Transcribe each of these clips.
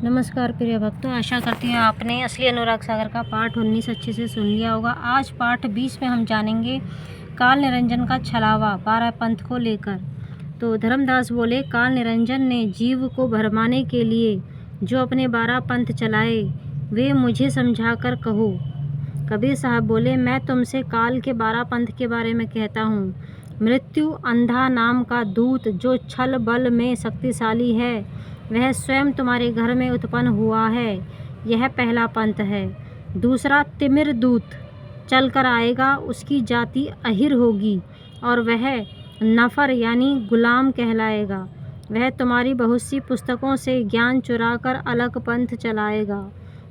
नमस्कार प्रिय भक्तों, आशा करती हूँ आपने असली अनुराग सागर का पाठ 19 अच्छे से सुन लिया होगा। आज पाठ 20 में हम जानेंगे काल निरंजन का छलावा 12 पंथ को लेकर। तो धर्मदास बोले, काल निरंजन ने जीव को भरमाने के लिए जो अपने 12 पंथ चलाए वे मुझे समझा कर कहो। कबीर साहब बोले, मैं तुमसे काल के 12 पंथ के बारे में कहता हूँ। मृत्यु अंधा नाम का दूत जो छल बल में शक्तिशाली है, वह स्वयं तुम्हारे घर में उत्पन्न हुआ है। यह पहला पंथ है। दूसरा तिमिर दूत चल कर आएगा, उसकी जाति अहिर होगी और वह नफर यानी गुलाम कहलाएगा। वह तुम्हारी बहुत सी पुस्तकों से ज्ञान चुरा कर अलग पंथ चलाएगा।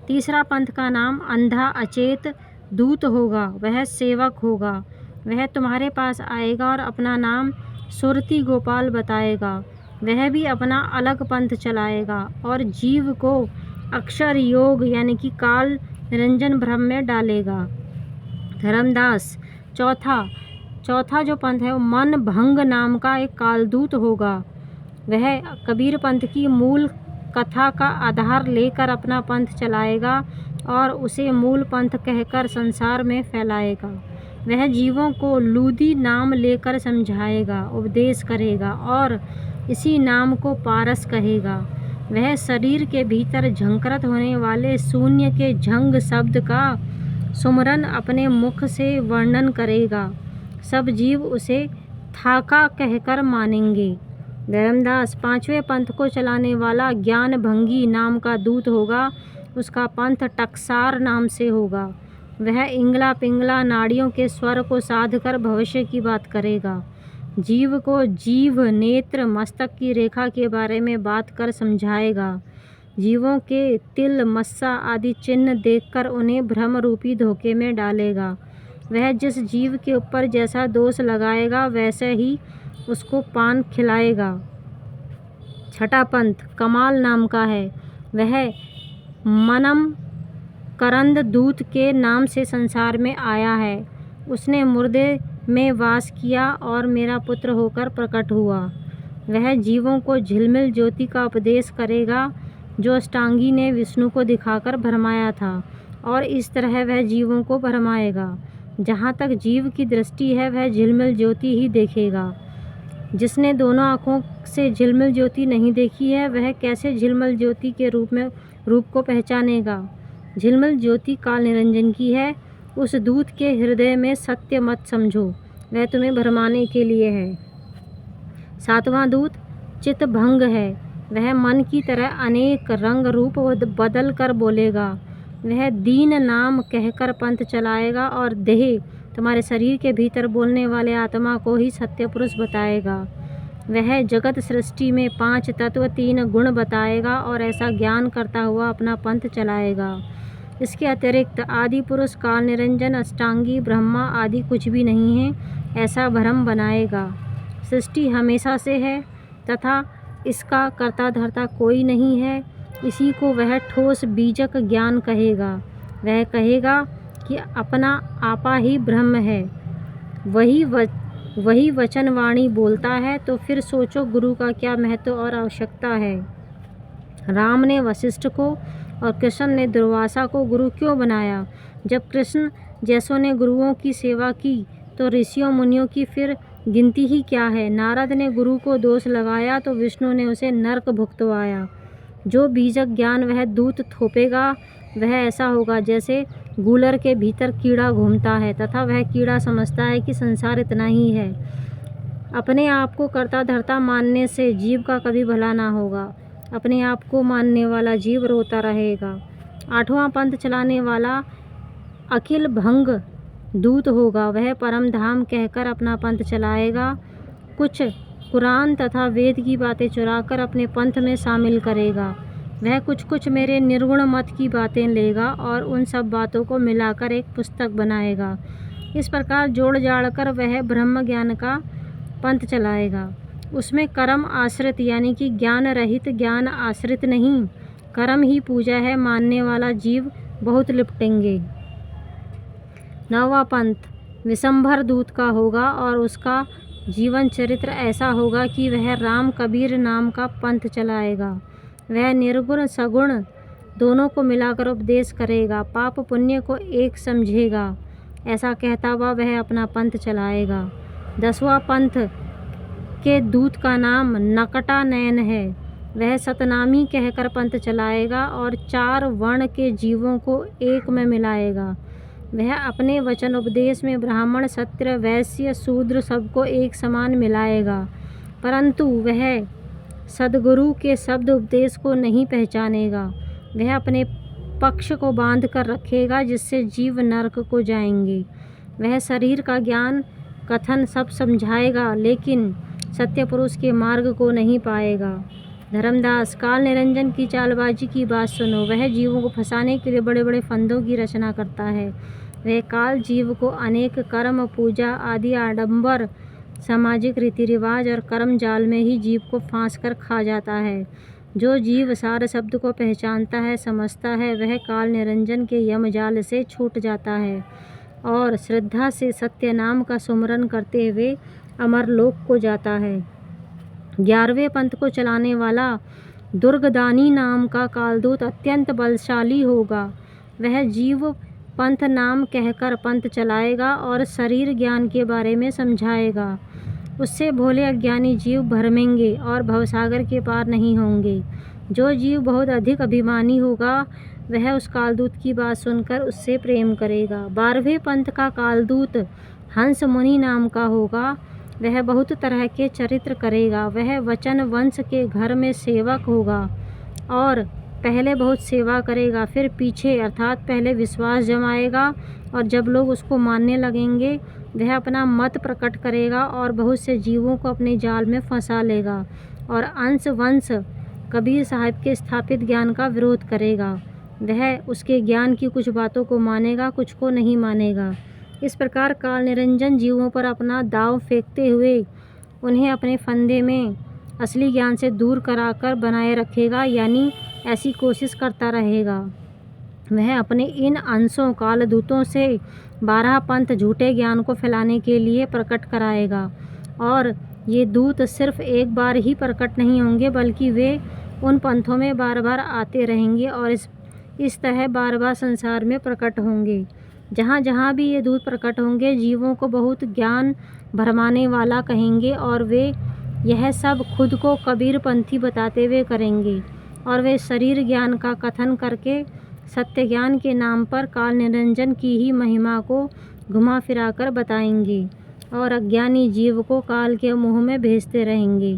तीसरा पंथ का नाम अंधा अचेत दूत होगा, वह सेवक होगा। वह तुम्हारे पास आएगा और अपना नाम सुरती गोपाल बताएगा। वह भी अपना अलग पंथ चलाएगा और जीव को अक्षर योग यानी कि काल निरंजन भ्रम में डालेगा। धर्मदास चौथा जो पंथ है वो मन भंग नाम का एक कालदूत होगा। वह कबीर पंथ की मूल कथा का आधार लेकर अपना पंथ चलाएगा और उसे मूल पंथ कहकर संसार में फैलाएगा। वह जीवों को लूदी नाम लेकर समझाएगा, उपदेश करेगा और इसी नाम को पारस कहेगा। वह शरीर के भीतर झंकृत होने वाले शून्य के झंग शब्द का सुमरन अपने मुख से वर्णन करेगा। सब जीव उसे थाका कहकर मानेंगे। धर्मदास पांचवें पंथ को चलाने वाला ज्ञान भंगी नाम का दूत होगा। उसका पंथ टकसार नाम से होगा। वह इंगला पिंगला नाड़ियों के स्वर को साध कर भविष्य की बात करेगा। जीव को जीव नेत्र मस्तक की रेखा के बारे में बात कर समझाएगा। जीवों के तिल मस्सा आदि चिन्ह देखकर उन्हें भ्रम रूपी धोखे में डालेगा। वह जिस जीव के ऊपर जैसा दोष लगाएगा वैसे ही उसको पान खिलाएगा। छठा पंथ कमाल नाम का है। वह मनम करंद दूत के नाम से संसार में आया है। उसने मुर्दे में वास किया और मेरा पुत्र होकर प्रकट हुआ। वह जीवों को झिलमिल ज्योति का उपदेश करेगा जो अष्टांगी ने विष्णु को दिखाकर भरमाया था, और इस तरह वह जीवों को भरमाएगा। जहाँ तक जीव की दृष्टि है वह झिलमिल ज्योति ही देखेगा। जिसने दोनों आँखों से झिलमिल ज्योति नहीं देखी है वह कैसे झिलमिल ज्योति के रूप को पहचानेगा। झिलमिल ज्योति काल निरंजन की है। उस दूत के हृदय में सत्य मत समझो, वह तुम्हें भरमाने के लिए है। सातवां दूत चित्त भंग है। वह मन की तरह अनेक रंग रूप बदल कर बोलेगा। वह दीन नाम कहकर पंथ चलाएगा और देह तुम्हारे शरीर के भीतर बोलने वाले आत्मा को ही सत्य पुरुष बताएगा। वह जगत सृष्टि में 5 तत्व 3 गुण बताएगा और ऐसा ज्ञान करता हुआ अपना पंथ चलाएगा। इसके अतिरिक्त आदि पुरुष काल निरंजन अष्टांगी ब्रह्मा आदि कुछ भी नहीं है, ऐसा भ्रम बनाएगा। सृष्टि हमेशा से है तथा इसका कर्ता धर्ता कोई नहीं है। इसी को वह ठोस बीजक ज्ञान कहेगा। वह कहेगा कि अपना आपा ही ब्रह्म है। वही वचन वाणी बोलता है। तो फिर सोचो गुरु का क्या महत्व और आवश्यकता है। राम ने वशिष्ठ को और कृष्ण ने दुर्वासा को गुरु क्यों बनाया? जब कृष्ण जैसों ने गुरुओं की सेवा की तो ऋषियों मुनियों की फिर गिनती ही क्या है। नारद ने गुरु को दोष लगाया तो विष्णु ने उसे नरक भुगतवाया। जो बीजक ज्ञान वह दूत थोपेगा वह ऐसा होगा जैसे गूलर के भीतर कीड़ा घूमता है तथा वह कीड़ा समझता है कि संसार इतना ही है। अपने आप को कर्ता धर्ता मानने से जीव का कभी भला ना होगा। अपने आप को मानने वाला जीव रोता रहेगा। आठवां पंथ चलाने वाला अखिल भंग दूत होगा। वह परम धाम कहकर अपना पंथ चलाएगा। कुछ कुरान तथा वेद की बातें चुराकर अपने पंथ में शामिल करेगा। वह कुछ मेरे निर्गुण मत की बातें लेगा और उन सब बातों को मिलाकर एक पुस्तक बनाएगा। इस प्रकार जोड़ जाड़ कर वह ब्रह्म ज्ञान का पंथ चलाएगा। उसमें कर्म आश्रित यानी कि ज्ञान रहित, ज्ञान आश्रित नहीं, कर्म ही पूजा है मानने वाला जीव बहुत लिपटेंगे। नौवां पंथ विशंभर दूत का होगा और उसका जीवन चरित्र ऐसा होगा कि वह राम कबीर नाम का पंथ चलाएगा। वह निर्गुण सगुण दोनों को मिलाकर उपदेश करेगा, पाप पुण्य को एक समझेगा। ऐसा कहता हुआ वह अपना पंथ चलाएगा। 10वां पंथ के दूत का नाम नकटा नयन है। वह सतनामी कहकर पंथ चलाएगा और 4 वर्ण के जीवों को एक में मिलाएगा। वह अपने वचन उपदेश में ब्राह्मण, क्षत्रिय, वैश्य, शूद्र सबको एक समान मिलाएगा, परंतु वह सद्गुरु के शब्द उपदेश को नहीं पहचानेगा। वह अपने पक्ष को बांध कर रखेगा, जिससे जीव नरक को जाएंगे। वह शरीर का ज्ञान कथन सब समझाएगा, लेकिन सत्य पुरुष के मार्ग को नहीं पाएगा। धर्मदास, काल निरंजन की चालबाजी की बात सुनो। वह जीवों को फंसाने के लिए बड़े बड़े फंदों की रचना करता है। वह काल जीव को अनेक कर्म, पूजा आदि आडंबर, सामाजिक रीति रिवाज और कर्म जाल में ही जीव को फांस कर खा जाता है। जो जीव सार शब्द को पहचानता है, समझता है, वह काल निरंजन के यम जाल से छूट जाता है और श्रद्धा से सत्य नाम का सुमरन करते हुए अमरलोक को जाता है। 11वें पंथ को चलाने वाला दुर्गदानी नाम का कालदूत अत्यंत बलशाली होगा। वह जीव पंथ नाम कहकर पंथ चलाएगा और शरीर ज्ञान के बारे में समझाएगा। उससे भोले अज्ञानी जीव भरमेंगे और भवसागर के पार नहीं होंगे। जो जीव बहुत अधिक अभिमानी होगा, वह उस कालदूत की बात सुनकर उससे प्रेम करेगा। 12वें पंथ का कालदूत हंस मुनि नाम का होगा। वह बहुत तरह के चरित्र करेगा। वह वचन वंश के घर में सेवक होगा और पहले बहुत सेवा करेगा, फिर पीछे अर्थात पहले विश्वास जमाएगा और जब लोग उसको मानने लगेंगे, वह अपना मत प्रकट करेगा और बहुत से जीवों को अपने जाल में फंसा लेगा और अंश वंश कबीर साहब के स्थापित ज्ञान का विरोध करेगा। वह उसके ज्ञान की कुछ बातों को मानेगा, कुछ को नहीं मानेगा। इस प्रकार काल निरंजन जीवों पर अपना दाव फेंकते हुए उन्हें अपने फंदे में असली ज्ञान से दूर कराकर बनाए रखेगा, यानी ऐसी कोशिश करता रहेगा। वह अपने इन अंशों कालदूतों से 12 पंथ झूठे ज्ञान को फैलाने के लिए प्रकट कराएगा और ये दूत सिर्फ एक बार ही प्रकट नहीं होंगे, बल्कि वे उन पंथों में बार बार आते रहेंगे और इस तरह बार बार संसार में प्रकट होंगे। जहाँ जहाँ भी ये दूत प्रकट होंगे, जीवों को बहुत ज्ञान भरमाने वाला कहेंगे और वे यह सब खुद को कबीर पंथी बताते हुए करेंगे और वे शरीर ज्ञान का कथन करके सत्य ज्ञान के नाम पर काल निरंजन की ही महिमा को घुमा फिरा कर बताएंगे और अज्ञानी जीव को काल के मुँह में भेजते रहेंगे।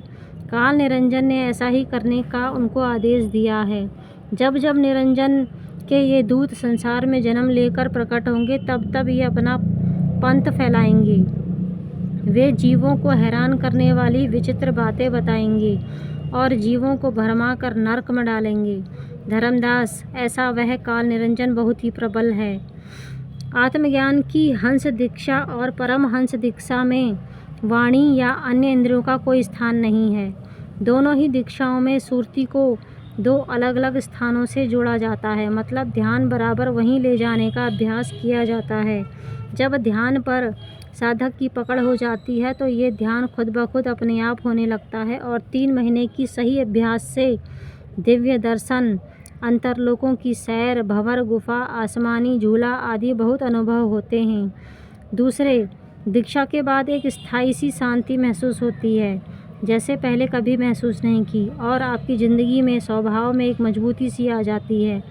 काल निरंजन ने ऐसा ही करने का उनको आदेश दिया है। जब जब निरंजन के ये दूत संसार में जन्म लेकर प्रकट होंगे, तब तब ये अपना पंथ फैलाएंगे। वे जीवों को हैरान करने वाली विचित्र बातें बताएंगे और जीवों को भरमा कर नरक में डालेंगे। धर्मदास, ऐसा वह काल निरंजन बहुत ही प्रबल है। आत्मज्ञान की हंस दीक्षा और परम हंस दीक्षा में वाणी या अन्य इंद्रियों का कोई स्थान नहीं है। दोनों ही दीक्षाओं में सुरती को 2 अलग अलग स्थानों से जोड़ा जाता है, मतलब ध्यान बराबर वहीं ले जाने का अभ्यास किया जाता है। जब ध्यान पर साधक की पकड़ हो जाती है तो ये ध्यान खुद ब खुद अपने आप होने लगता है और 3 महीने की सही अभ्यास से दिव्य दर्शन, अंतरलोकों की सैर, भंवर गुफा, आसमानी झूला आदि बहुत अनुभव होते हैं। दूसरे, दीक्षा के बाद एक स्थायी सी शांति महसूस होती है, जैसे पहले कभी महसूस नहीं की, और आपकी ज़िंदगी में स्वभाव में एक मजबूती सी आ जाती है।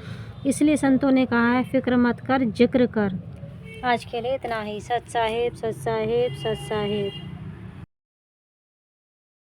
इसलिए संतों ने कहा है, फिक्र मत कर, जिक्र कर। आज के लिए इतना ही। सत साहिब, सत साहिब, सत साहिब।